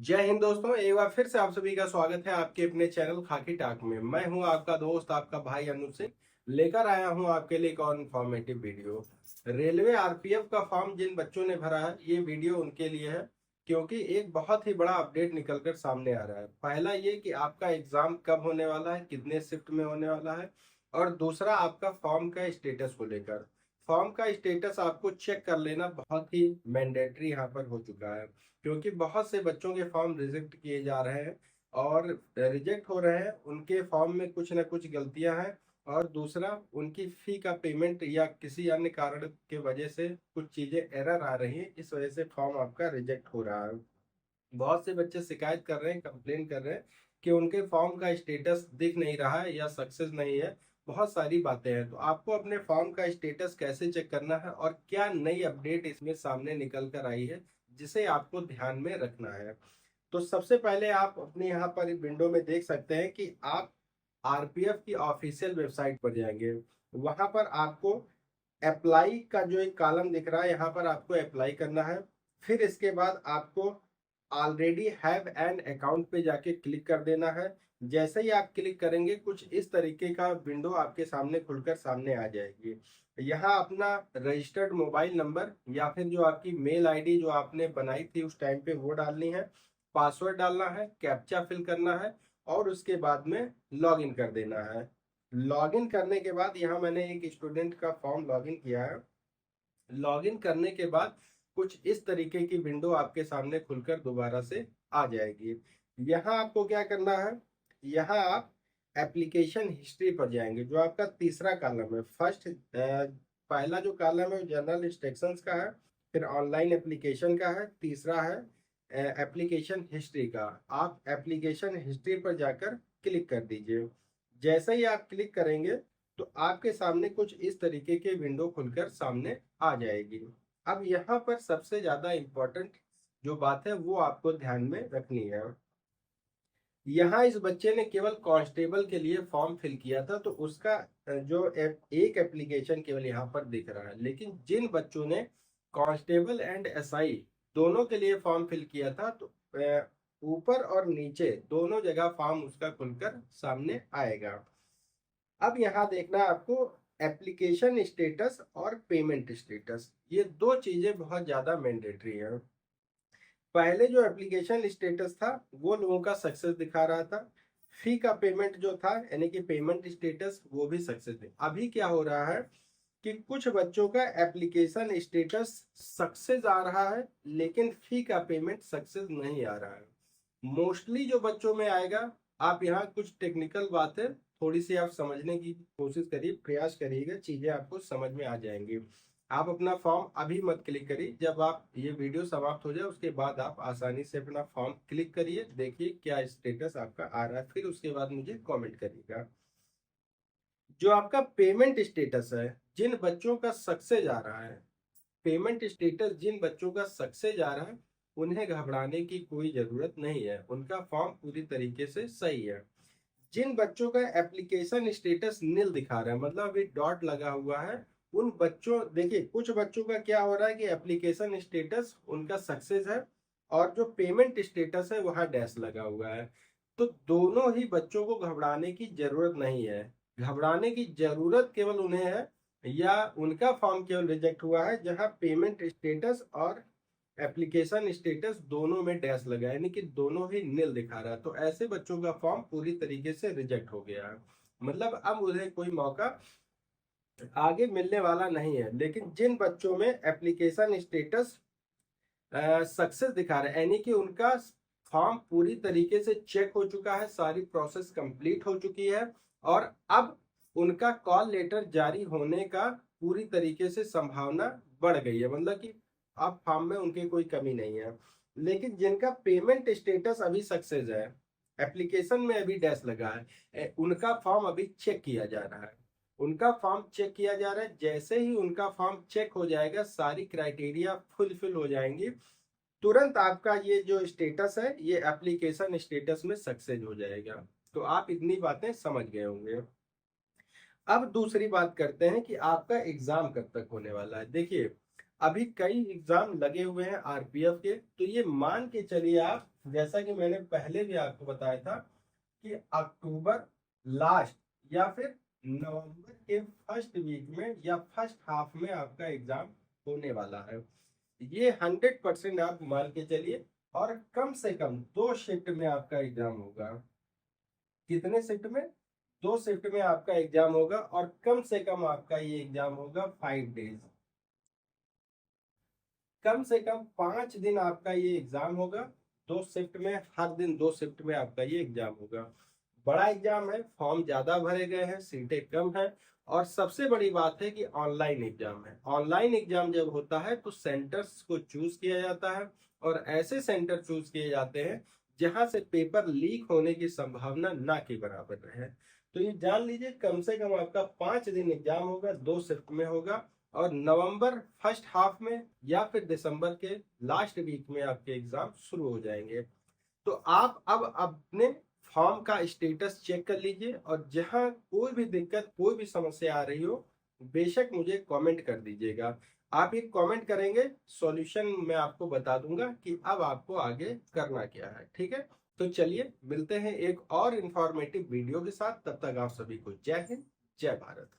जय हिंद दोस्तों, एक बार फिर से आप सभी का स्वागत है आपके अपने चैनल खाकी टाक में। मैं हूं आपका दोस्त आपका भाई अनुज सिंह, लेकर आया हूं आपके लिए एक और इन्फॉर्मेटिव वीडियो। रेलवे आरपीएफ का फॉर्म जिन बच्चों ने भरा है, ये वीडियो उनके लिए है, क्योंकि एक बहुत ही बड़ा अपडेट निकलकर सामने आ रहा है। पहला ये कि आपका एग्जाम कब होने वाला है, कितने शिफ्ट में होने वाला है, और दूसरा आपका फॉर्म का स्टेटस को लेकर। फॉर्म का स्टेटस आपको चेक कर लेना बहुत ही मैंडेटरी यहाँ पर हो चुका है, क्योंकि बहुत से बच्चों के फॉर्म रिजेक्ट किए जा रहे हैं। और रिजेक्ट हो रहे हैं, उनके फॉर्म में कुछ ना कुछ गलतियां हैं, और दूसरा उनकी फी का पेमेंट या किसी अन्य कारण के वजह से कुछ चीजें एरर आ रही है, इस वजह से फॉर्म आपका रिजेक्ट हो रहा है। बहुत से बच्चे शिकायत कर रहे हैं, कंप्लेन कर रहे हैं कि उनके फॉर्म का स्टेटस दिख नहीं रहा है या सक्सेस नहीं है। बहुत सारी बातें हैं, तो आपको अपने फॉर्म का स्टेटस कैसे चेक करना है और क्या नई अपडेट इसमें सामने निकल कर आई है, जिसे आपको ध्यान में रखना है। तो सबसे पहले आप अपने यहाँ पर विंडो में देख सकते हैं कि आप आरपीएफ की ऑफिशियल वेबसाइट पर जाएंगे। वहां पर आपको अप्लाई का जो एक कॉलम दिख रहा है, यहाँ पर आपको अप्लाई करना है। फिर इसके बाद आपको ऑलरेडी हैव एन अकाउंट पे जाके क्लिक कर देना है। जैसे ही आप क्लिक करेंगे, कुछ इस तरीके का विंडो आपके सामने खुलकर सामने आ जाएगी। यहाँ अपना रजिस्टर्ड मोबाइल नंबर या फिर जो आपकी मेल आईडी जो आपने बनाई थी उस टाइम पे वो डालनी है, पासवर्ड डालना है, कैप्चा फिल करना है, और उसके बाद में लॉगिन कर देना है। लॉगिन करने के बाद यहाँ मैंने एक स्टूडेंट का फॉर्म लॉगिन किया है। लॉगिन करने के बाद कुछ इस तरीके की विंडो आपके सामने खुलकर दोबारा से आ जाएगी। यहाँ आपको क्या करना है, यहाँ आप एप्लीकेशन हिस्ट्री पर जाएंगे, जो आपका तीसरा कॉलम है। पहला जो कॉलम है जनरल इंस्ट्रक्शंस का है, फिर ऑनलाइन एप्लीकेशन का है, तीसरा है एप्लीकेशन हिस्ट्री का। आप एप्लीकेशन हिस्ट्री पर जाकर क्लिक कर दीजिए। जैसे ही आप क्लिक करेंगे, तो आपके सामने कुछ इस तरीके के विंडो खुलकर सामने आ जाएगी। अब यहाँ पर सबसे ज्यादा इम्पोर्टेंट जो बात है वो आपको ध्यान में रखनी है। यहाँ इस बच्चे ने केवल कांस्टेबल के लिए फॉर्म फिल किया था, तो उसका एक एप्लीकेशन केवल यहाँ पर दिख रहा है। लेकिन जिन बच्चों ने कांस्टेबल एंड एसआई दोनों के लिए फॉर्म फिल किया था, तो ऊपर और नीचे दोनों जगह फॉर्म उसका खुलकर सामने आएगा। अब यहाँ देखना है आपको एप्लीकेशन स्टेटस और पेमेंट स्टेटस, ये दो चीजें बहुत ज्यादा मैंडेटरी है। पहले जो एप्लीकेशन स्टेटस था वो लोगों का सक्सेस दिखा रहा था, फी का पेमेंट जो था यानी कि पेमेंट स्टेटस वो भी सक्सेस है। अभी क्या हो रहा है कि कुछ बच्चों का एप्लीकेशन स्टेटस सक्सेस आ रहा है, लेकिन फी का पेमेंट सक्सेस नहीं आ रहा है। मोस्टली जो बच्चों में आएगा, आप यहाँ कुछ टेक्निकल बातें थोड़ी सी आप समझने की कोशिश करिए, प्रयास करिएगा, चीजें आपको समझ में आ जाएंगी। आप अपना फॉर्म अभी मत क्लिक करिए, जब आप ये वीडियो समाप्त हो जाए उसके बाद आप आसानी से अपना फॉर्म क्लिक करिए, देखिए क्या स्टेटस आपका आ रहा है, फिर उसके बाद मुझे कमेंट करिएगा। जो आपका पेमेंट स्टेटस है, जिन बच्चों का सक्सेस आ रहा है, पेमेंट स्टेटस जिन बच्चों का सक्सेस आ रहा है, उन्हें घबराने की कोई जरूरत नहीं है, उनका फॉर्म पूरी तरीके से सही है। जिन बच्चों का एप्लीकेशन स्टेटस नील दिखा रहा है, मतलब अभी डॉट लगा हुआ है, उन बच्चों, देखिए कुछ बच्चों का क्या हो रहा है कि एप्लीकेशन स्टेटस उनका सक्सेस है, और जो पेमेंट स्टेटस है वहां डैश लगा हुआ है। तो दोनों ही बच्चों को घबराने की जरूरत नहीं है। घबराने की जरूरत केवल उन्हें है, या उनका फॉर्म केवल रिजेक्ट हुआ है जहां पेमेंट स्टेटस और एप्लीकेशन स्टेटस दोनों में डैश लगा है, यानी कि दोनों ही नील दिखा रहा है। तो ऐसे बच्चों का फॉर्म पूरी तरीके से रिजेक्ट हो गया है, मतलब अब उन्हें कोई मौका आगे मिलने वाला नहीं है। लेकिन जिन बच्चों में एप्लीकेशन स्टेटस सक्सेस दिखा रहे हैं, यानी कि उनका फॉर्म पूरी तरीके से चेक हो चुका है, सारी प्रोसेस कंप्लीट हो चुकी है, और अब उनका कॉल लेटर जारी होने का पूरी तरीके से संभावना बढ़ गई है, मतलब कि अब फॉर्म में उनकी कोई कमी नहीं है। लेकिन जिनका पेमेंट स्टेटस अभी सक्सेस है, एप्लीकेशन में अभी डैश लगा है, उनका फॉर्म अभी चेक किया जा रहा है। उनका फॉर्म चेक किया जा रहा है, जैसे ही उनका फॉर्म चेक हो जाएगा, सारी क्राइटेरिया फुलफिल हो जाएंगी, तुरंत आपका ये जो स्टेटस है ये एप्लीकेशन स्टेटस में सक्सेस हो जाएगा। तो आप इतनी बातें समझ गए होंगे। अब दूसरी बात करते हैं कि आपका एग्जाम कब तक होने वाला है। देखिए, अभी कई एग्जाम लगे हुए हैं आरपीएफ के, तो ये मान के चलिए आप, जैसा कि मैंने पहले भी आपको बताया था कि अक्टूबर लास्ट या फिर नवंबर के फर्स्ट वीक में या फर्स्ट हाफ में आपका एग्जाम होने वाला है। ये 100% आप मान के चलिए। और कम से कम 2 शिफ्ट में आपका एग्जाम होगा। कितने शिफ्ट में? 2 शिफ्ट में आपका एग्जाम होगा और कम से कम आपका ये एग्जाम होगा 5 डेज। कम से कम 5 दिन आपका ये एग्जाम होगा। 2 शिफ्ट में, हर दिन 2 शिफ्ट में आपका ये एग्जाम होगा। बड़ा एग्जाम है, फॉर्म ज्यादा भरे गए हैं, सीटें कम है। और सबसे बड़ी बात है कि ऑनलाइन एग्जाम है। ऑनलाइन एग्जाम जब होता है तो सेंटर्स को चूज किया जाता है और ऐसे सेंटर चूज किए जाते हैं जहां से पेपर लीक होने की संभावना ना के बराबर रहे। तो ये जान लीजिए, कम से कम आपका 5 दिन एग्जाम होगा, 2 शिफ्ट में होगा। और नवंबर फर्स्ट हाफ में या फिर दिसंबर के लास्ट वीक में आपके एग्जाम शुरू हो जाएंगे। तो आप अब अपने फॉर्म का स्टेटस चेक कर लीजिए और जहां कोई भी दिक्कत, कोई भी समस्या आ रही हो, बेशक मुझे कमेंट कर दीजिएगा। आप ये कमेंट करेंगे, सॉल्यूशन मैं आपको बता दूंगा कि अब आपको आगे करना क्या है। ठीक है, तो चलिए मिलते हैं एक और इंफॉर्मेटिव वीडियो के साथ। तब तक आप सभी को जय हिंद, जय भारत।